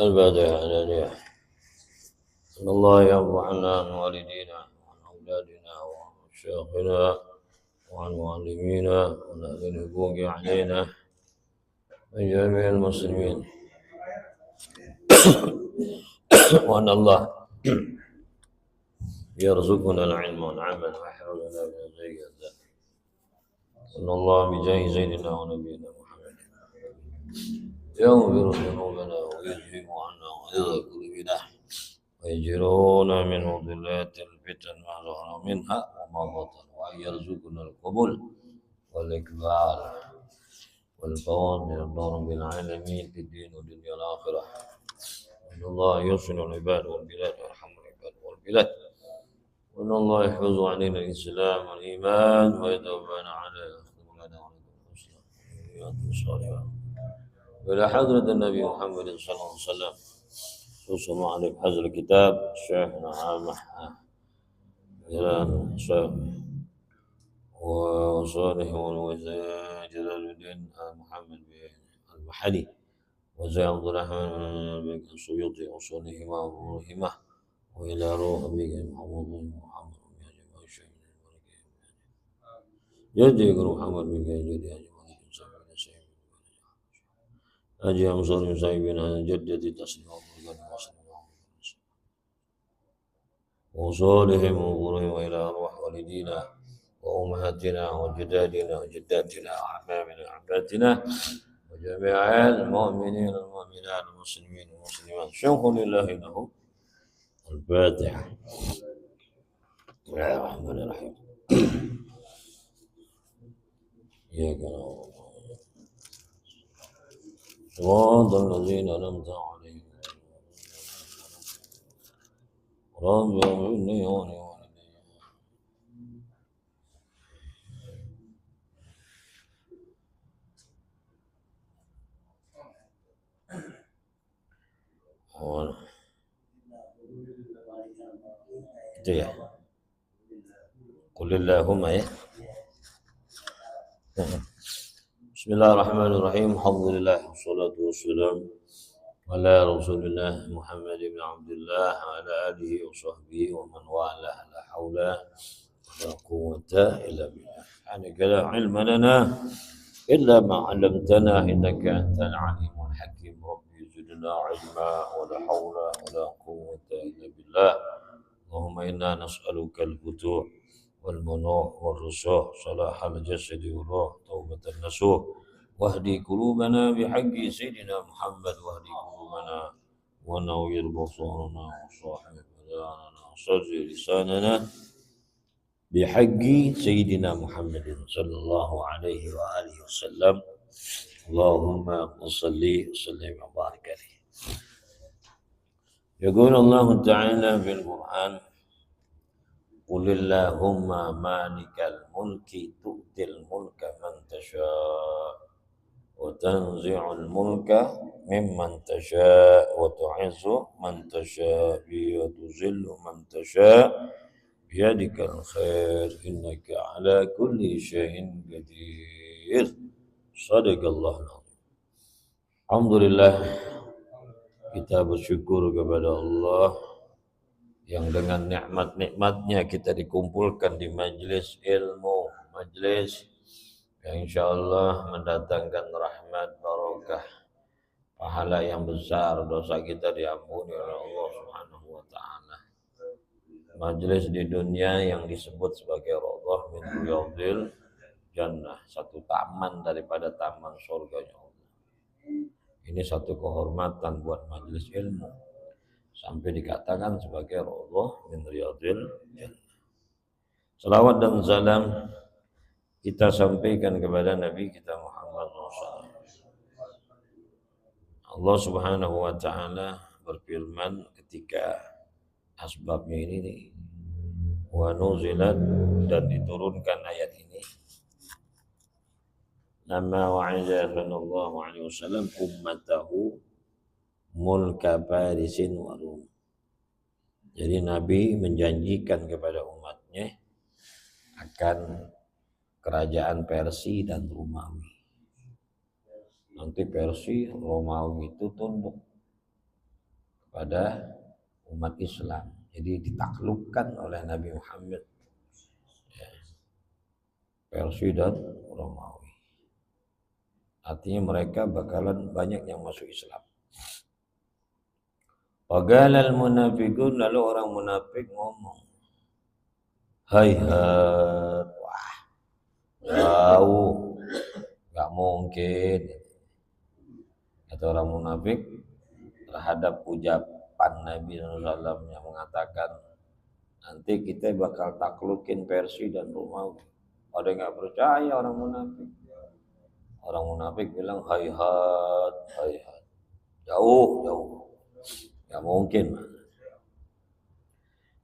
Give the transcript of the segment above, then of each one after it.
الفاتحة الآنية. إن الله يرضى عنا عن والدينا وعن أولادنا وعن مشايخنا وعن معلمينا وعن أهل الحقوق علينا من جميع المسلمين. وأن الله يرزقنا العلم والعمل ويحفظنا من الزيغ والزلل. إن الله بجاه سيدنا ونبينا محمد يغفر ذنوبنا ويذهب عنا غيظ قلوبنا ويجرون من مضلات الفتن ما ظهر منها وما بطن، وأن يرزقنا القبول والإقبال والفوز من الضرب العالمين في الدين والدنيا والآخرة. إن الله يحسن العباد والبلاد ويرحم العباد والبلاد. وإن الله يحفظ علينا الإسلام والإيمان ويتوفانا على أخلاقنا الحسنى الصالحة. وإلى حضرة النبي محمد صلى الله عليه وسلم، خصوصا معلم حزر الكتاب شيخنا عامح وصالح والوزير جلال الدين محمد المحلي وزي عبد الرحمن بن السيوطي وصالحهما وروحهما وإلى روح أبيك محمد بن محمد جدي محمد بن جدي أجي أمصر من سايبنا جدتي تسلم وصالحهم وغرهم وإلى أرواح والدينا وأمهاتنا وجدادنا وجداتنا وأحبابنا وأحباتنا وجميع المؤمنين والمؤمنات المسلمين والمسلمات. شوق لله له الفاتحة. بسم الله الرحمن الرحيم. إياك نعبد صراط الذين أنعمت عليهم رب اغفرني ولوالدي. itu ya. Qulillahumma ya. Bismillahirrahmanirrahim. Alhamdulillah wassalatu wassalam ala Rasulillah Muhammad bin Abdullah wa ala alihi wa sahbihi wa man wala. La haula wa la quwwata illa billah. Subhanaka la ilma lana illa ma 'allamtana innaka antal alimul hakim. Rabbi zidna ilma wa la haula wa la quwwata illa billah. Allahumma inna nas'aluka al-futuh والمنوع والرسوح صلاح الجسد والروح توبة النسوح واهدي قلوبنا بحق سيدنا محمد واهدي قلوبنا ونوّر بصرنا وصاحب أذاننا وصرف لساننا بحق سيدنا محمد صلى الله عليه وآله وسلم. اللهم صل وسلم وبارك عليه. يقول الله تعالى في القرآن: قل اللهم مالك الملك تؤتي الملك من تشاء وتنزع الملك ممن تشاء وتعز من تشاء وتذل من تشاء بيدك الخير إنك على كل شيء قدير. صدق الله العظيم. Alhamdulillah, kita bersyukur kepada Allah yang dengan nikmat-nikmatnya kita dikumpulkan di majlis ilmu, majlis yang insyaAllah mendatangkan rahmat, barakah, pahala yang besar, dosa kita diampuni oleh Allah Subhanahu wa ta'ala. Majlis di dunia yang disebut sebagai Raudhah min Riyadhil Jannah, satu taman daripada taman surganya Allah. Ini satu kehormatan buat majlis ilmu, sampai dikatakan sebagai Raudhah min Riyadhil Jannah. Salawat dan salam kita sampaikan kepada Nabi kita Muhammad SAW. Allah Subhanahu wa ta'ala berfirman ketika asbabnya ini, wa nuzilat, dan diturunkan ayat ini, nama wa'idha sallallahu alaihi wasallam ummatahu mulka Farisin wa Rum. Jadi Nabi menjanjikan kepada umatnya akan kerajaan Persia dan Romawi. Nanti Persia, Romawi itu tunduk. kepada umat Islam. Jadi ditaklukkan oleh Nabi Muhammad, ya, Persia dan Romawi. Artinya mereka bakalan banyak yang masuk Islam. Waqala al-munafiqun, lalu orang munafik ngomong, hayhat, wah jauh, nggak mungkin. Kata orang munafik terhadap ucapan Nabi SAW yang mengatakan nanti kita bakal taklukin Persia dan Romawi. Ada nggak percaya orang munafik. Orang munafik bilang hayhat, hayhat, jauh, jauh, nggak mungkin.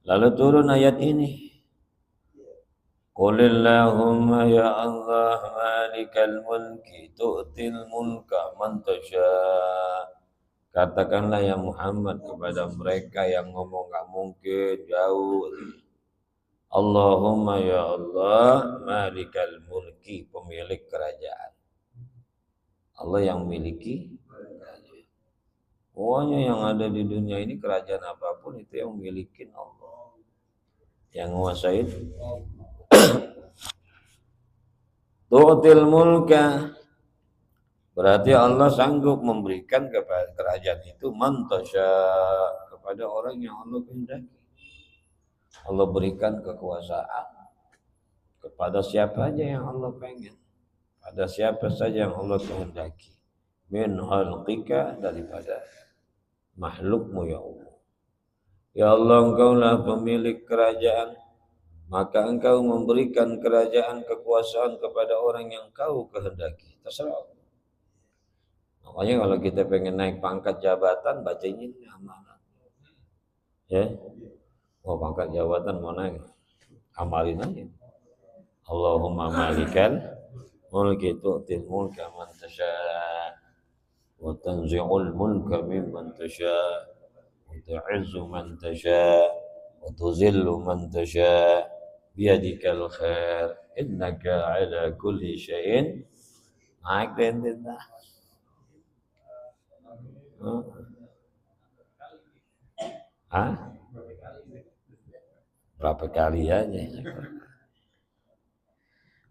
Lalu turun ayat ini. Qulillahumma ya Allah malikal mulki tu'til mulka man tasha. Katakanlah ya Muhammad kepada mereka yang ngomong nggak mungkin, jauh. Allahumma ya Allah malikal mulki, pemilik kerajaan. Allah yang memiliki kerajaan. Pokoknya yang ada di dunia ini, kerajaan apapun itu yang memiliki Allah, yang menguasai. Tu'til mulka, berarti Allah sanggup memberikan kepada kerajaan itu man tasya, kepada orang yang Allah kehendaki. Allah berikan kekuasaan kepada siapa aja yang Allah pengen, pada siapa saja yang Allah kehendaki. Min khalqika, daripada makhlukmu ya Allah. Ya Allah, engkaulah pemilik kerajaan, maka engkau memberikan kerajaan kekuasaan kepada orang yang kau kehendaki. Terserah. Makanya kalau kita pengen naik pangkat jabatan, baca ini amanat. Ya, oh pangkat jabatan mau naik, amalin aja. Allahumma malikal mulki tu'til mulka man tasha wa tanzi'ul mulka mimman tasha wa tu'izzu man tasha wa tuzillu man tasha biyadikal khair innaka ala kulli syai'in qadir. Hah? Berapa kali aja.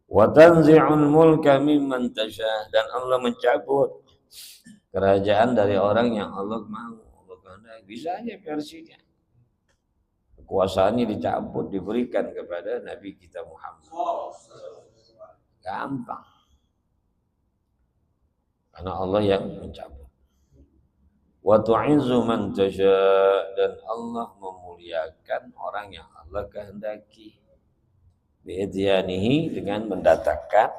Wa tanzi'ul mulka mimman tasha, dan Allah mencabut kerajaan dari orang yang Allah mau. Allah kehendaki. Bisa aja versinya. Kekuasaannya dicabut, diberikan kepada Nabi kita Muhammad. Gampang. Karena Allah yang mencabut. Wa tu'izzu man tasha, dan Allah memuliakan orang yang Allah kehendaki. Bi'idyanihi, dengan mendatangkan,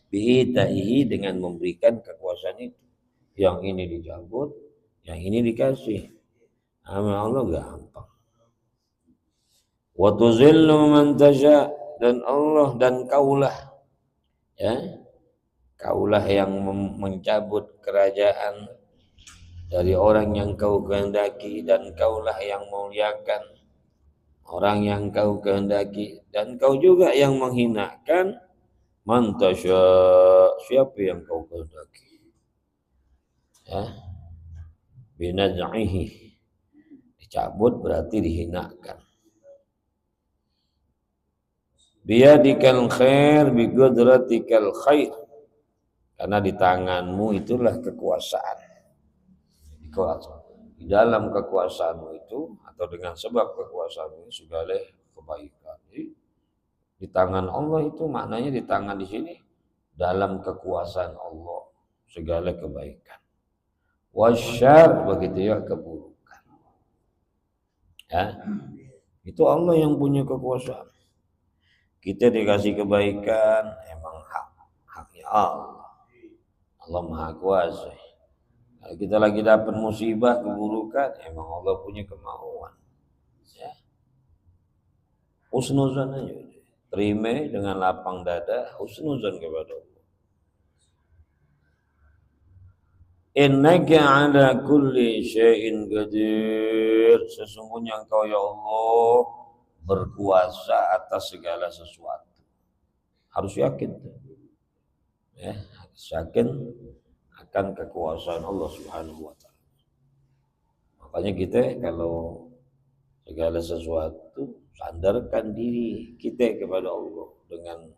bi'itaihi, dengan memberikan kekuasaan itu. Yang ini dicabut, yang ini dikasih. Amal Allah gampang. Wa tuzillu man tasha, dan Allah dan kaulah, ya, kaulah yang mencabut kerajaan dari orang yang kau kehendaki, dan kaulah yang memuliakan orang yang kau kehendaki, dan kau juga yang menghinakan man tasya, siapa yang kau kehendaki. Ya, binaz'ihi, dicabut berarti dihinakan. Biyadikal khair bigudratikal khair, karena di tanganmu itulah kekuasaan. Di dalam kekuasaanmu itu, atau dengan sebab kekuasaanmu itu, segala kebaikan. Jadi, di tangan Allah itu maknanya di tangan di sini dalam kekuasaan Allah segala kebaikan. Wasyar, begitu ya keburukan. Ya, itu Allah yang punya kekuasaan. Kita dikasih kebaikan, emang haknya Allah. Allah Maha Kuasa. Kalau kita lagi dapat musibah, keburukan, emang Allah punya kemauan. Ya. Husnuzan aja. Terima dengan lapang dada, husnuzan kepada Allah. Innaka ala kulli syai'in qadir. Sesungguhnya Engkau ya Allah berkuasa atas segala sesuatu. Harus yakin. Ya, harus yakin akan kekuasaan Allah Subhanahu wa taala. Makanya kita kalau segala sesuatu sandarkan diri kita kepada Allah dengan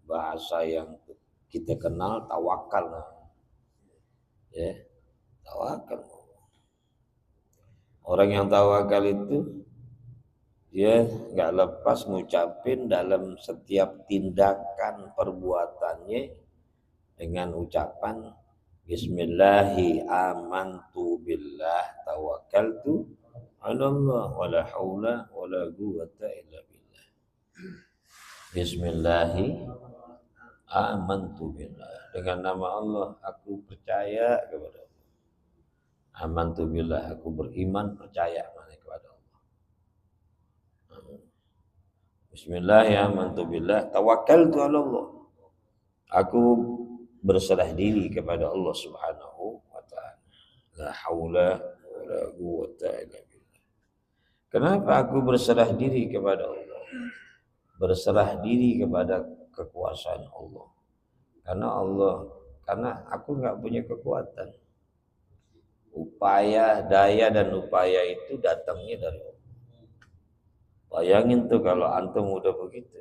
bahasa yang kita kenal, tawakal. Ya, tawakal. Orang yang tawakal itu dia nggak lepas ngucapin dalam setiap tindakan perbuatannya dengan ucapan Bismillahi amantu billah tawakkaltu ala Allah wala haula wala quwwata illa billah. Bismillahi amantu billah, dengan nama Allah aku percaya kepada Allah. Amantu billah, aku beriman percaya kepada Allah. Bismillahi amantu billah tawakkaltu ala Allah, aku berserah diri kepada Allah Subhanahu wa taala. La haula wala quwwata illa billah. Kenapa aku berserah diri kepada Allah? Berserah diri kepada kekuasaan Allah. Karena aku nggak punya kekuatan. Upaya, daya dan upaya itu datangnya dari Allah. Bayangin tuh kalau antum udah begitu.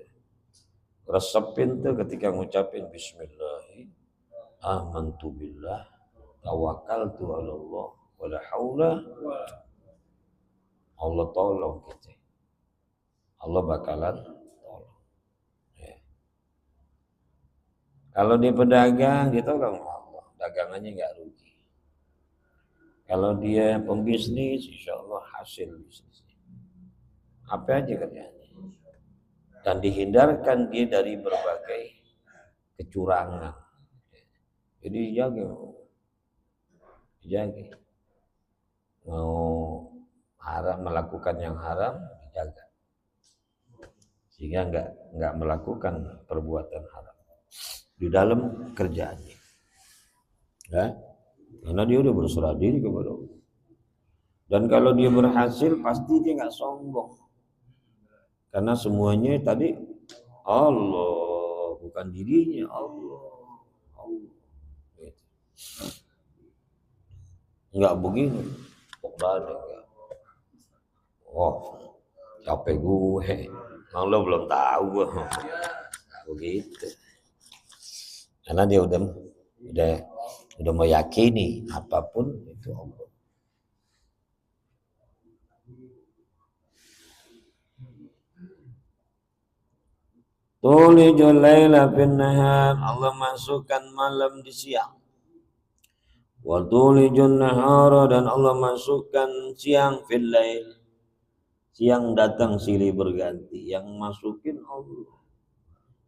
Resepin tuh ketika ngucapin Bismillah. Amantu billah tawakkaltu ala Allah wala haula. Allah tolong kita. Allah bakalan tolong. Ya. Kalau dia pedagang, dia tolong Allah, dagangannya nggak rugi. Kalau dia pembisnis, insya Allah hasil bisnisnya. Apa aja kerjanya. Dan dihindarkan dia dari berbagai kecurangan. Jadi jaga, mau haram melakukan yang haram dijaga, sehingga nggak melakukan perbuatan haram di dalam kerjaannya, ya, karena dia udah berserah diri kepada Allah. Dan kalau dia berhasil pasti dia nggak sombong, karena semuanya tadi Allah, bukan dirinya, Allah. Enggak begini, kok ada enggak? Oh, capek gue, lo belum tahu gue, begitu. Karena dia udah meyakini apapun itu Allah. Tulijul laila fin nahar, Allah masukkan malam di siang. Wa tulijun nahara, dan Allah masukkan siang fil lail. Siang datang silih berganti, yang masukin Allah.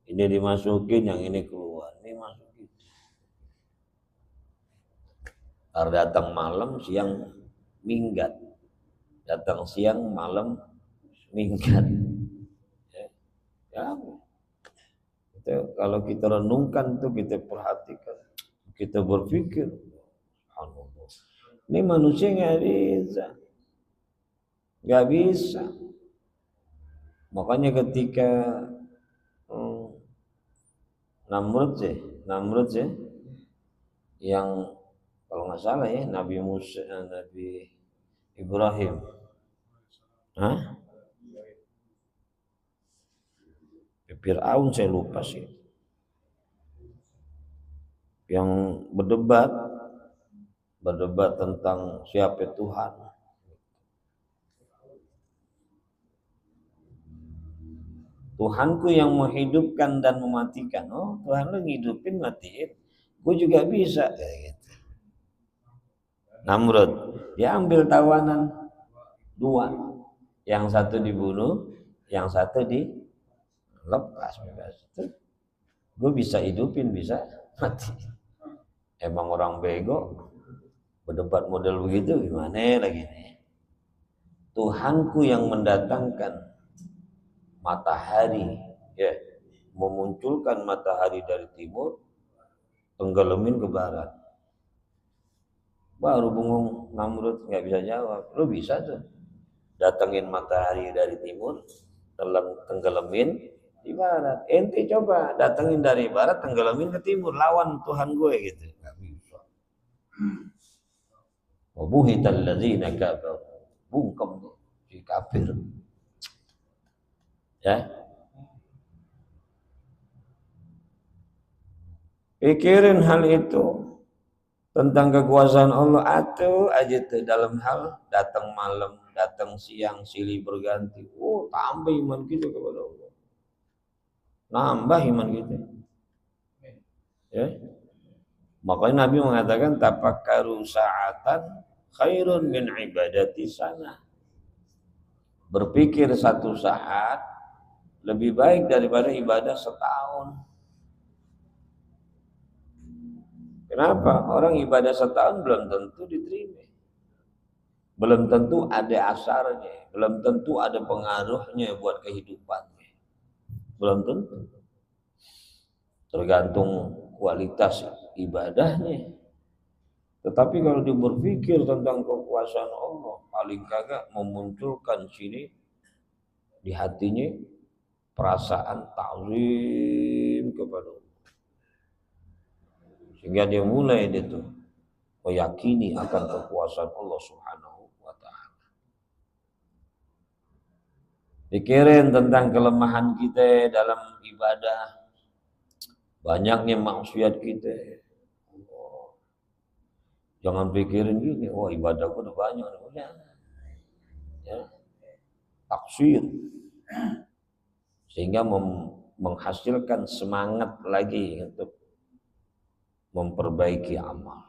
Ini dimasukin, yang ini keluar, ini masukin. Kalau datang malam, siang minggat. Datang siang, malam minggat. Ya. Itu, kalau kita renungkan tuh, kita perhatikan, kita berpikir, ini manusia nggak bisa. Makanya ketika Namrud sih, yang kalau nggak salah ya Nabi Ibrahim, Fir'aun saya lupa sih, yang berdebat tentang siapa Tuhan. Tuhanku yang menghidupkan dan mematikan. Oh, Tuhan lu ngidupin, matiin, gue juga bisa. Gitu. Namrud, dia ambil tawanan 2, yang satu dibunuh, yang satu dilepas bebas. Gue bisa hidupin, bisa mati. Emang orang bego berdebat model begitu, gimana lagi nih? Tuhanku yang mendatangkan matahari, ya, memunculkan matahari dari timur, tenggelamin ke barat. Baru bengong Namrud, nggak bisa jawab. Lu bisa tuh datengin matahari dari timur, tenggelamin di barat. Ente coba datengin dari barat, tenggelamin ke timur, lawan Tuhan gue gitu. Nggak bisa. Wabuhital ladzina kafaru. bungkem si kafir. Ya. Pikirin hal itu tentang kekuasaan Allah atau aja tuh dalam hal datang malam, datang siang, silih berganti. Oh, tambah iman kita kepada Allah. Nambah iman kita. Ya. Makanya Nabi mengatakan tafakkaru sa'atan khairun min ibadati sana. Berpikir satu saat lebih baik daripada ibadah setahun. Kenapa? Orang ibadah setahun belum tentu diterima. Belum tentu ada asarnya, belum tentu ada pengaruhnya buat kehidupannya. Belum tentu. Tergantung kualitas ibadahnya. Tetapi kalau dia berpikir tentang kekuasaan Allah, paling kagak memunculkan sini di hatinya perasaan ta'zim kepada Allah. Sehingga dia mulai itu meyakini akan kekuasaan Allah Subhanahu wa ta'ala. Pikirin tentang kelemahan kita dalam ibadah, banyaknya maksiat kita. Jangan pikirin gini, wah ibadahku udah banyak, ya, taksir, sehingga menghasilkan semangat lagi untuk memperbaiki amal.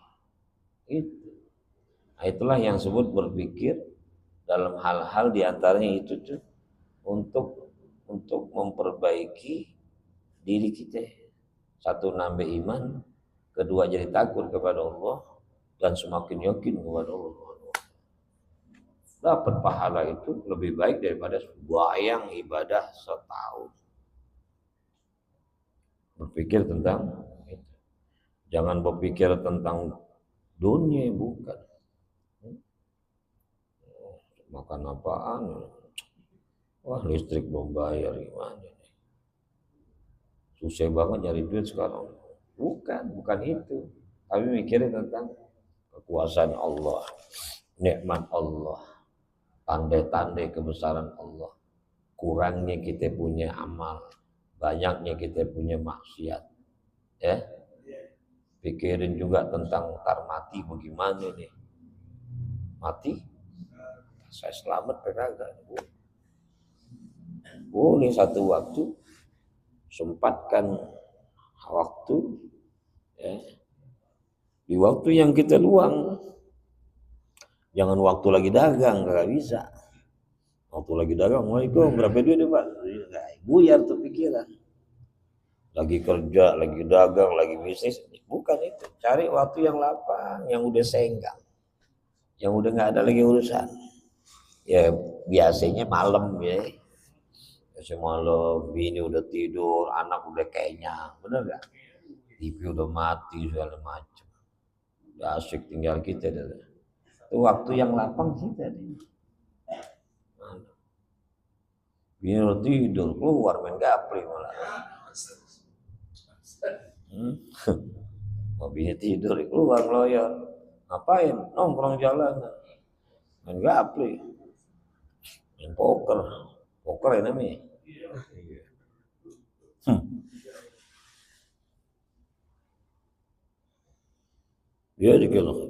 Nah, itulah yang disebut berpikir dalam hal-hal diantaranya itu tuh untuk memperbaiki diri kita. Satu, nambah iman, kedua jadi takut kepada Allah, dan semakin yakin kepada Allah. Dapat pahala itu lebih baik daripada sembahyang ibadah setahun. Berpikir tentang itu. Jangan berpikir tentang dunia, bukan. Makan apaan? Wah, listrik belum bayar, gimana? Susah banget nyari duit sekarang. Bukan itu. Tapi mikirin tentang kekuasaan Allah, nikmat Allah, tanda-tanda kebesaran Allah, kurangnya kita punya amal, banyaknya kita punya maksiat. Ya. Pikirin juga tentang ntar mati bagaimana nih. Mati, saya selamat kagak. Boleh satu waktu sempatkan waktu, ya, di waktu yang kita luang. Jangan waktu lagi dagang, nggak bisa. Waktu lagi dagang, Waalaikumsalam, berapa duit Pak? Buyar tuh pikiran. Lagi kerja, lagi dagang, lagi bisnis, bukan itu. Cari waktu yang lapang, yang udah senggang, yang udah nggak ada lagi urusan. Ya biasanya malam ya. Biasanya malam, bini udah tidur, anak udah kenyang, bener nggak? TV udah mati segala macam. Udah asik tinggal kita deh. Itu waktu yang lapang kita nih. Bini udah tidur, keluar main gapri malah. Mau bini tidur, keluar ngeloyor. Ngapain? Nongkrong jalan. Main gapri. Main poker. Poker ya namanya. Dia dikilau.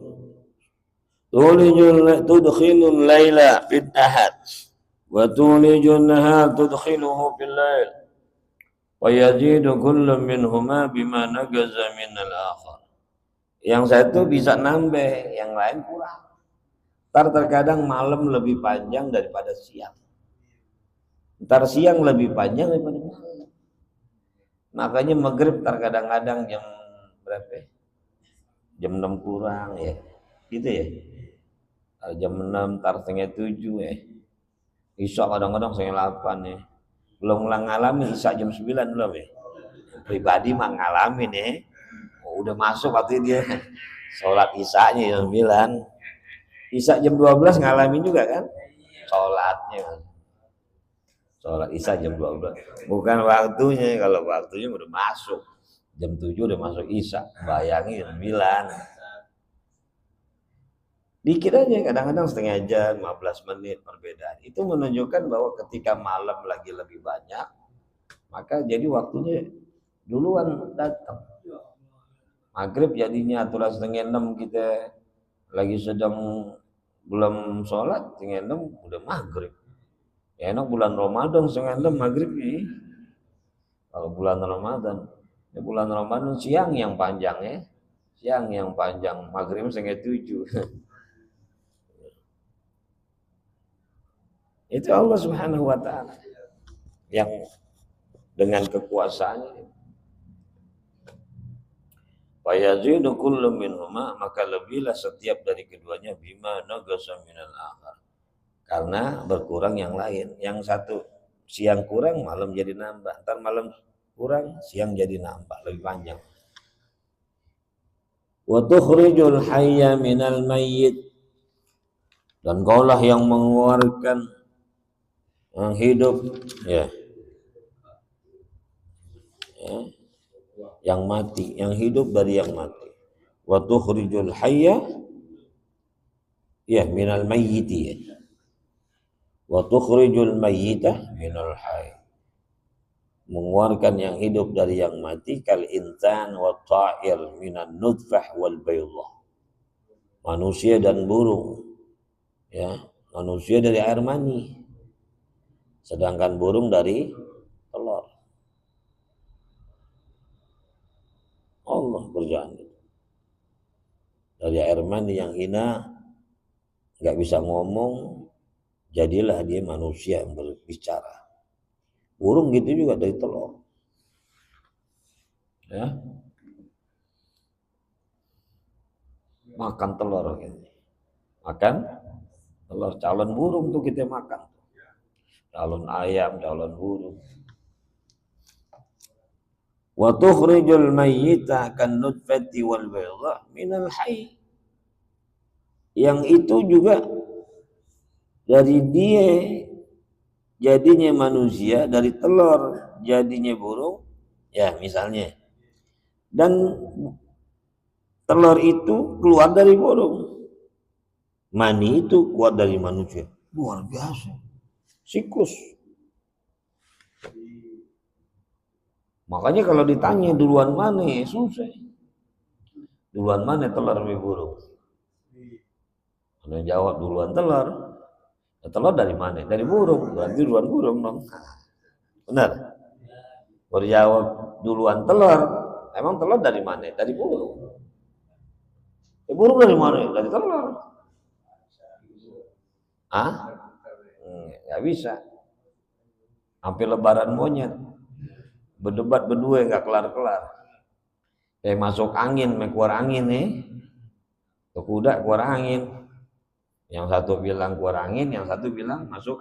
Tudkhilul laila fil ahad wa tulijun nahar tudkhiluhu fil lail wa yazidu kullu minhuma bima nagaza minal akhar. Yang satu bisa nambah, yang lain kurang. Terkadang malam lebih panjang daripada siang. Siang lebih panjang daripada malam. Makanya maghrib terkadang-kadang jam berapa? Jam 6 kurang ya. Gitu ya. Jam 6, setengah 7 ya. Isya kadang-kadang setengah 8 ya. Belum ngalamin Isya jam 9 belum ya. Pribadi mah ngalamin ya. Udah masuk waktu dia sholat Isyanya jam 9. Isya jam 12 ngalamin juga kan? Sholatnya. Sholat Isya jam 12. Bukan waktunya, kalau waktunya udah masuk. Jam 7 udah masuk Isya. Bayangin jam 9. Dikit aja, kadang-kadang setengah jam, 15 menit perbedaan. Itu menunjukkan bahwa ketika malam lagi lebih banyak, maka jadi waktunya duluan datang. Maghrib jadinya aturan setengah 6 kita lagi sedang belum sholat, setengah 6 udah maghrib. Ya enak bulan Ramadan setengah 6 maghrib nih. Kalau bulan Ramadan, ya bulan Ramadan siang yang panjang ya. Siang yang panjang, maghrib setengah 7. Itu Allah Subhanahu wa taala yang dengan kekuasaannya. Fayazidu kullu minhuma, maka lebihlah setiap dari keduanya bima nagasa minal akhar. Karena berkurang yang lain. Yang satu siang kurang, malam jadi nambah. Ntar malam kurang, siang jadi nambah, lebih panjang. Wa tukhrijul hayya minal mayyit, dan kaulah yang mengeluarkan yang hidup ya, yang mati, yang hidup dari yang mati. Wa tukhrijul hayya ya minal mayyiti ya. Wa tukhrijul mayyita minal hayy, mengeluarkan yang hidup dari yang mati. Kal insan wa ta'ir minan nutfah wal baydah, manusia dan burung ya, manusia dari air mani, sedangkan burung dari telur. Allah berjanji dari air mani yang hina, nggak bisa ngomong, jadilah dia manusia yang berbicara. Burung gitu juga dari telur ya, makan telur gitu. Makan telur, calon burung tuh kita makan, calon ayam, calon burung. Wa tukhrijul mayyita kan nutfati wal bayda minal hayy, yang itu juga dari dia jadinya manusia, dari telur jadinya burung ya misalnya, dan telur itu keluar dari burung, mani itu keluar dari manusia. Luar biasa siklus. Makanya kalau ditanya duluan mana ya susah. Duluan mana telur sama burung? Ada yang jawab duluan telur. Ya, telur dari mana? Dari burung. Berarti duluan burung dong. Benar? Berjawab duluan telur. Emang telur dari mana? Dari burung. Ya, burung dari mana? Dari telur. Ah? Nggak bisa. Hampir lebaran monyet. Berdebat berdua nggak kelar-kelar. Kayak masuk angin, keluar angin nih. Tuh kuda keluar angin. Yang satu bilang keluar angin, yang satu bilang masuk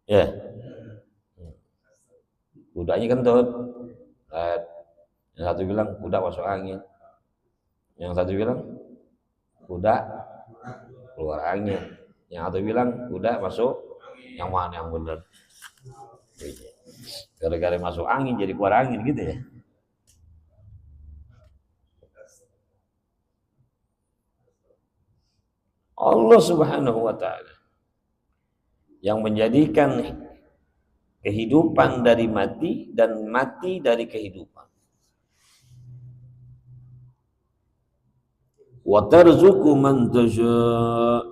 ya. Kudanya kentut. Yang satu bilang kuda masuk angin. Yang satu bilang kuda keluar angin. Yang satu bilang kuda masuk, yang mana yang benar? Gara-gara masuk angin jadi keluar angin gitu ya. Allah Subhanahu wa taala yang menjadikan kehidupan dari mati dan mati dari kehidupan. Wa tarzuqu man tasya,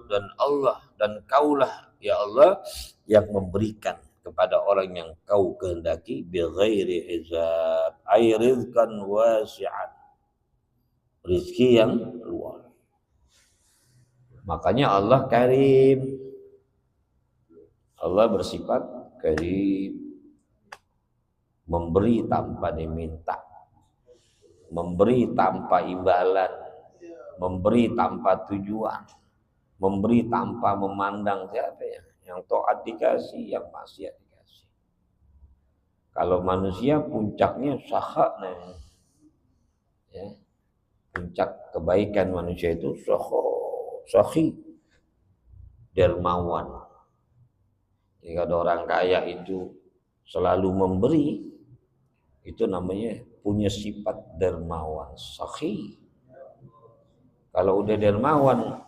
dan Allah dan kaulah ya Allah yang memberikan kepada orang yang kau kehendaki bighairi hisab, ay rizqan wasi'an, rezeki yang luas. Makanya Allah Karim. Allah bersifat Karim, memberi tanpa diminta, memberi tanpa imbalan, memberi tanpa tujuan, memberi tanpa memandang siapa ya. Yang taat dikasih, yang maksiat dikasih. Kalau manusia puncaknya sakha, ya, puncak kebaikan manusia itu sakhi, dermawan. Jika ada orang kaya itu selalu memberi, itu namanya punya sifat dermawan, sakhi. Kalau udah dermawan,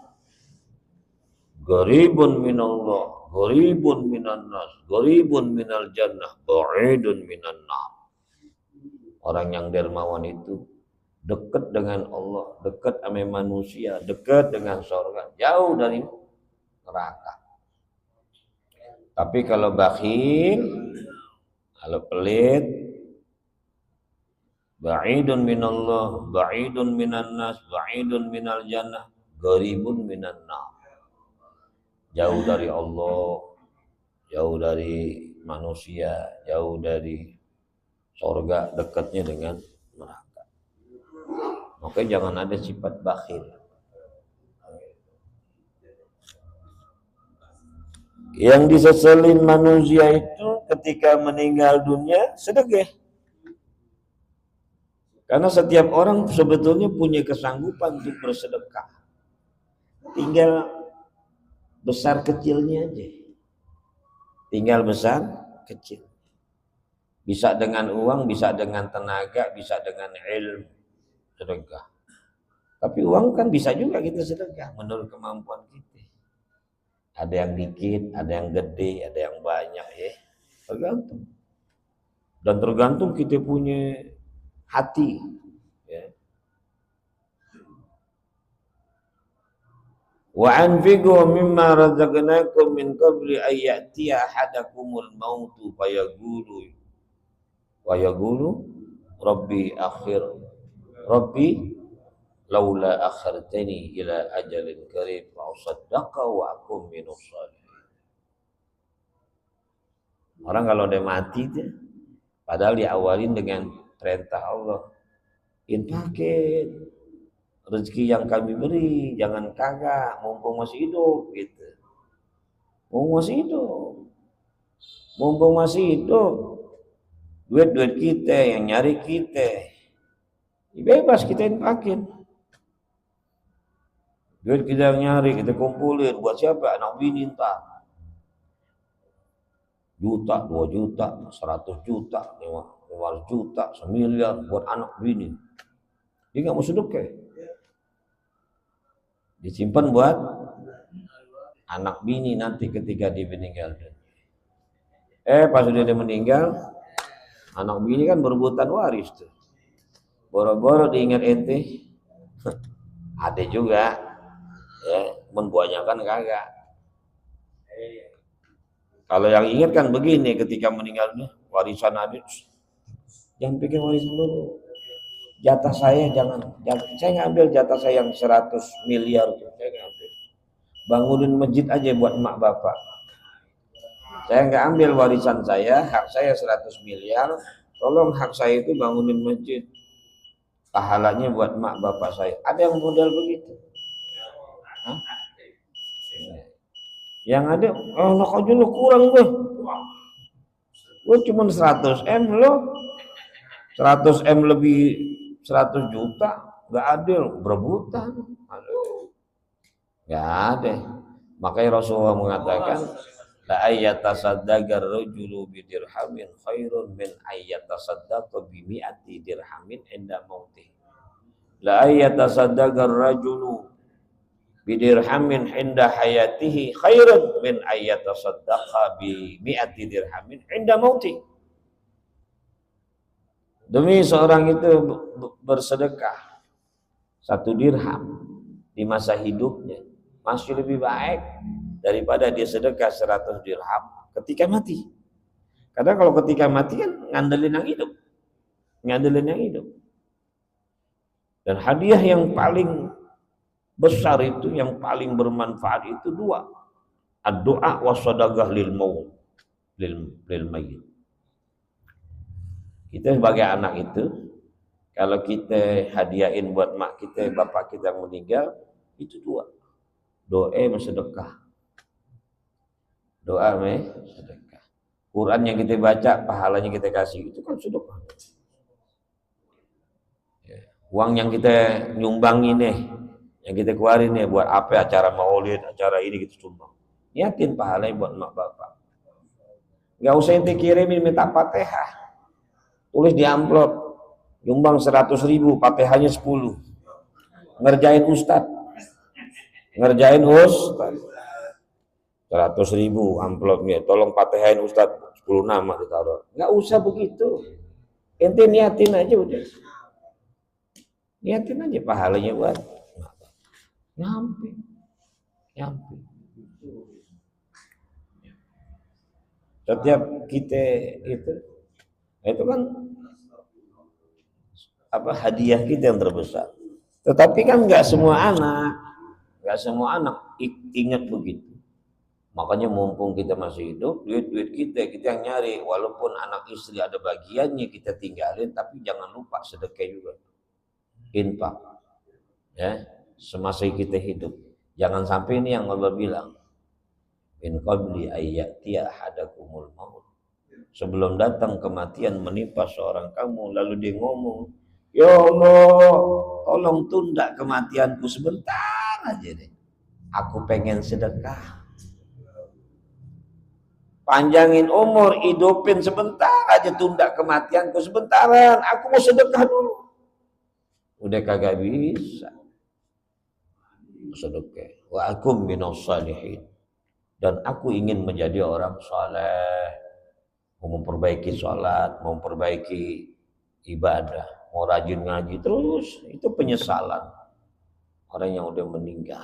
gharibun minallah, gharibun minan nas, gharibun minal jannah, ba'idun minan nar. Orang yang dermawan itu dekat dengan Allah, dekat sama manusia, dekat dengan surga, jauh dari neraka. Tapi kalau bakhil, kalau pelit, ba'idun minallah, ba'idun minan nas, ba'idun minal jannah, gharibun minan nar. Jauh dari Allah, jauh dari manusia, jauh dari surga, dekatnya dengan neraka. Makanya jangan ada sifat bakhil. Yang diseselin manusia itu ketika meninggal dunia sedekah. Karena setiap orang sebetulnya punya kesanggupan untuk bersedekah. Tinggal besar kecilnya aja. Tinggal besar kecil. Bisa dengan uang, bisa dengan tenaga, bisa dengan ilmu sedekah. Tapi uang kan bisa juga kita sedekah menurut kemampuan kita. Ada yang dikit, ada yang gede, ada yang banyak ya. Tergantung. Dan tergantung kita punya hati ya. Wa anfiqu mimma razaqnakum min qabli an ya'tiya ahadakumul mautu fayaqulu rabbi laula akhartani ila ajalin qarib fa usaddaqa wa akum minus shalihin. Orang kalau udah mati tuh, padahal diawalin dengan perintah Allah, infakir rezeki yang kami beri, jangan kagak, mumpung masih hidup gitu. Mumpung masih hidup, duit kita yang nyari kita, bebas kita infakin. Duit kita yang nyari, kita kumpulin buat siapa? Anak bini entar. Juta, 2 juta, 100 juta, 500 juta, 1 miliar buat anak bini. Dia nggak mau sedekah. Disimpan buat anak bini nanti ketika dia meninggal. Pas sudah dia meninggal, anak bini kan berebutan waris tuh. Boro-boro diingat ente, ada juga, ya, membuahkan kagak. Kalau yang ingat kan begini, ketika meninggalnya warisan ada, jangan pikir warisan dulu. Jatah saya jangan, saya ngambil jatah saya yang 100 miliar tuh, saya ngambil. Bangunin masjid aja buat emak bapak. Saya nggak ambil warisan saya, hak saya 100 miliar, tolong hak saya itu bangunin masjid. Pahalanya buat emak bapak saya. Ada yang modal begitu? Hah? Yang ada, anak aja lo kurang gue. Gue cuma 100 M lo. 100 M lebih 100 juta, nggak adil, berebutan. Nggak ada. Makanya Rasulullah mengatakan, la ayyatasaddaqa ar-rajulu bi dirhamin khairun min ayyatasaddaqa bi mi'ati dirhamin inda mautih. La ayyatasaddaqa ar-rajulu bi dirhamin inda hayatihi khairun min ayyatasaddaqa bi mi'ati dirhamin inda mautih. Demi seorang itu bersedekah 1 dirham di masa hidupnya masih lebih baik daripada dia sedekah 100 dirham ketika mati. Karena kalau ketika mati kan ngandelin yang hidup. Dan hadiah yang paling besar itu, yang paling bermanfaat itu 2. Ad-du'a wa shadaqah lil maut, lil mayyit. Kita sebagai anak itu, kalau kita hadiahin buat mak kita, bapak kita yang meninggal, itu 2. Doa sama sedekah. Doa sama sedekah. Quran yang kita baca, pahalanya kita kasih, itu kan sedekah. Uang yang kita nyumbangin nih, yang kita keluarin nih, buat apa, acara maulid, acara ini kita sumbang. Niatin pahalanya buat mak bapak. Nggak usah ente kirimin minta Fatihah. Tulis di amplop, nyumbang 100.000, Fatihahnya 10. Ngerjain ustad. ngerjain Ustaz 100.000 amplopnya, tolong patehain Ustaz 10 nama ditaruh. Nggak usah begitu. Ente niatin aja udah. Niatin aja pahalanya buat nyampe. Nyampe. Setiap kita itu kan apa hadiah kita yang terbesar. Tetapi kan nggak semua anak ingat begitu. Makanya mumpung kita masih hidup, duit kita yang nyari. Walaupun anak istri ada bagiannya kita tinggalin, tapi jangan lupa sedekah juga. Infak. Ya, semasa kita hidup. Jangan sampai ini yang Allah bilang. In qabli ayyatiya ahadakumul maut. Sebelum datang kematian menimpa seorang kamu, lalu dia ngomong, "Ya Allah, tolong tunda kematianku sebentar aja deh. Aku pengen sedekah. Panjangin umur, hidupin sebentar aja, tunda kematianku sebentaran. Aku mau sedekah dulu." Udah kagak bisa. Sedekah. Wa akum minas salihin. Dan aku ingin menjadi orang saleh. Mau memperbaiki sholat, mau memperbaiki ibadah, mau rajin ngaji terus. Itu penyesalan orang yang udah meninggal.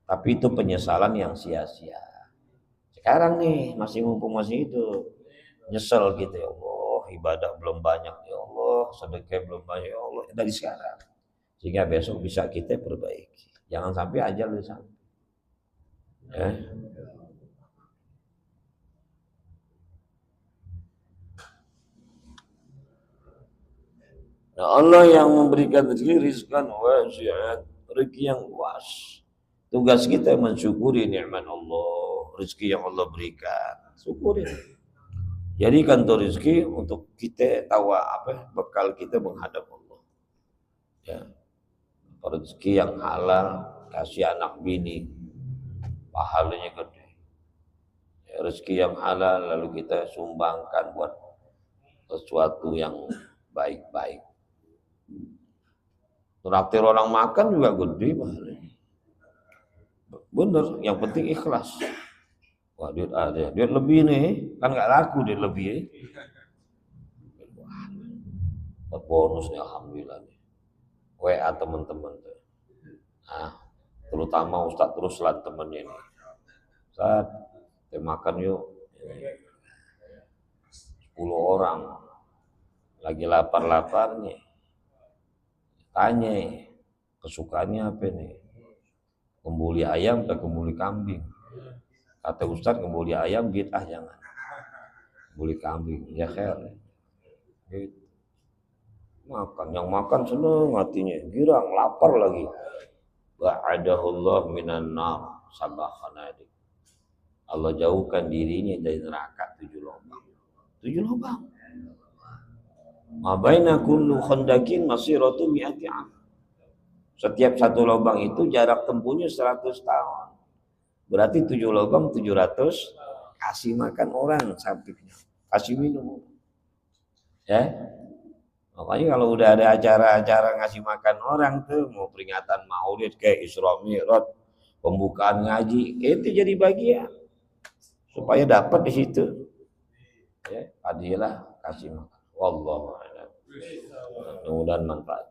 Tapi itu penyesalan yang sia-sia. Sekarang nih mumpung masih hidup, nyesel gitu, ya Allah ibadah belum banyak, ya Allah sedekah belum banyak, ya Allah, dari sekarang sehingga besok bisa kita perbaiki. Jangan sampai ajal di sana. Nah, Allah yang memberikan rizkan wasi'at, rezeki yang luas. Tugas kita mensyukuri nikmat Allah, rezeki yang Allah berikan. Syukuri. Jadikan tuh rezeki untuk kita tahu bekal kita menghadap Allah. Ya. Rezeki yang halal, kasih anak bini, pahalanya gede. Ya, rezeki yang halal lalu kita sumbangkan buat sesuatu yang baik-baik. Traktir orang makan juga gede pahalanya. Bener, yang penting ikhlas. Wah, duit lebih nih, kan nggak laku duit lebih. Wah, bonus nih, alhamdulillah nih. WA teman-teman tuh. Nah, terutama Ustadz terus lah temennya nih. Ustadz, kita makan yuk. 10 orang lagi lapar-laparnya. Tanya, kesukaannya apa nih? Kembuli ayam atau kembuli kambing? Kata Ustadz, kembuli ayam bid'ah jangan. Kembuli kambing, ya khair. Gitu. Makan, yang makan seneng hatinya, girang, lapar lagi. Ba'adahullah minan nar sabakhanadi. Allah jauhkan dirinya dari neraka 7 lubang. 7 lubang. Ma baina kullu khandakin masiratu mi'ati am. Setiap satu lubang itu jarak tempuhnya 100 tahun. Berarti 7 lubang 700, kasih makan orang sampingnya, kasih minum. Ya. Makanya kalau udah ada acara-acara ngasih makan orang tuh, mau peringatan Maulid kayak Isra Mi'raj, pembukaan ngaji, itu jadi bagian supaya dapat di situ. Ya, adilah kasih makan. Wallahu a'lam. Mudah-mudahan manfaat.